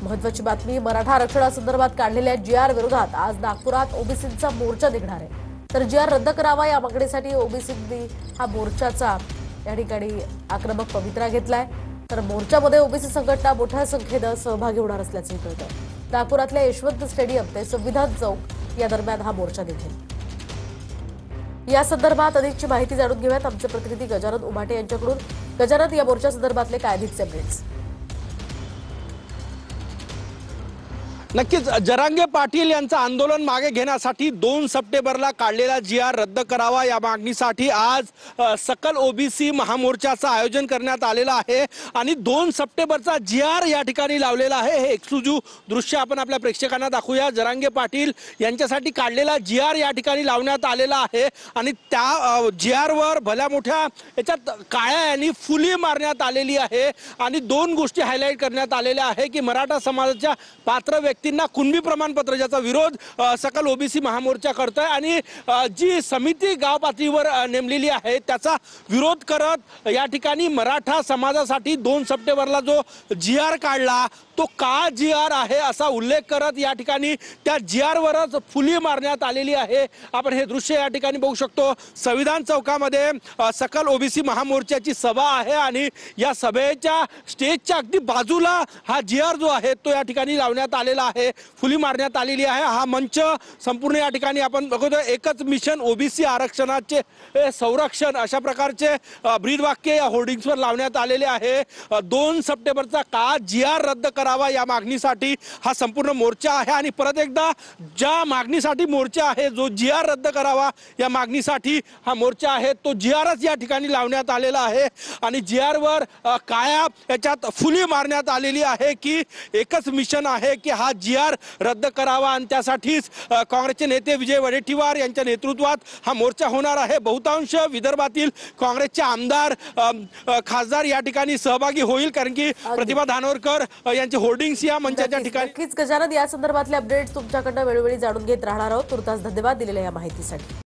महत्त्वाची बातमी, मराठा आरक्षणासंदर्भात काढलेल्या जी.आर विरोधात आज नागपुरात ओबीसींचा मोर्चा निघणार आहे। तर जी.आर रद्द करावा या मागणीसाठी ओबीसींनी हा मोर्चाचा या ठिकाणी आक्रमक पवित्रा घेतलाय। तर मोर्चामध्ये ओबीसी संघटना मोठ्या संख्येने सहभागी होणार असल्याचे कळतं। नागपुरातल्या यशवंत स्टेडियम ते संविधान चौक या दरम्यान हा मोर्चा निघेल। या संदर्भात अधिकची माहिती जाणून घेऊयात आमचे प्रतिनिधी गजानन उमाटे यांच्याकडून। गजानन, या मोर्चा संदर्भातले काय अधिकचे अपडेट्स? नक्कीच जरांगे पाटील यांचं आंदोलन मागे घेण्यासाठी 2 सप्टेंबरला काढलेला जी.आर रद्द करावा या मागणीसाठी आज सकल ओबीसी महामोर्चाचं आयोजन करण्यात आलेलं आहे आणि 2 सप्टेंबरचा जी.आर या ठिकाणी लावलेला आहे। हे एक्सक्लुझिव्ह दृश्य आपण आपल्या प्रेक्षकांना दाखवूया। जरांगे पाटील यांच्यासाठी काढलेला जी.आर या ठिकाणी लावण्यात आलेला आहे आणि त्या जी.आरवर भल्या मोठ्या याच्यात काळ्या यांनी फुली मारण्यात आलेली आहे आणि 2 गोष्टी हायलाइट करण्यात आलेल्या आहे की मराठा समाजाच्या पात्र व्यक्तींना कुणबी प्रमाणपत्र ज्याचा विरोध सकल ओबीसी महामोर्चा करतोय आणि जी समिती गाव पातळीवर नेमलेली आहे त्याचा विरोध करत या ठिकाणी मराठा समाजासाठी 2 सप्टेंबरला जो जी.आर काढला तो का जी.आर आहे असा उल्लेख करत या ठिकाणी त्या जी.आरवरच फुली मारण्यात आलेली आहे। आपण हे दृश्य या ठिकाणी बघू शकतो। संविधान चौकामध्ये सकल ओबीसी महामोर्चाची सभा आहे आणि या सभेच्या स्टेजच्या अगदी बाजूला हा जी.आर जो आहे तो या ठिकाणी लावण्यात आलेला आहे, फुली मारण्यात आलेली आहे। हा मंच संपूर्ण या ठिकाणी आपण बघतोय एकच मिशन ओबीसी आरक्षणाचे संरक्षण अशा प्रकारचे ब्रीदवाक्य या होर्डिंग्सवर लावण्यात आलेले आहे। 2 सप्टेंबरचा का जी.आर रद्द करावा या मागणीसाठी हा संपूर्ण मोर्चा आहे आणि परत एकदा ज्या मागणीसाठी मोर्चा आहे, जो जी.आर रद्द करावा या मागणीसाठी हा मोर्चा आहे, तो जी.आरच या ठिकाणी लावण्यात आलेला आहे आणि जी.आरवर काळ्या याच्यात फुली मारण्यात आलेली आहे की एकच मिशन आहे की हा जी.आर रद्द करावा आणि त्यासाठीच काँग्रेसचे नेते विजय वडेट्टीवार यांच्या नेतृत्वात हा मोर्चा होणार आहे। बहुतांश विदर्भातील काँग्रेसचे आमदार खासदार या ठिकाणी सहभागी होईल कारण की प्रतिभा धानोरकर यांचे होर्डिंग्स या मंचाच्या ठिकाणी। नक्कीच गजानन, या संदर्भातले अपडेट्स तुमच्याकडनं वेळोवेळी जाणून घेत राहणार आहोत। तुर्तास धन्यवाद दिलेल्या या माहितीसाठी।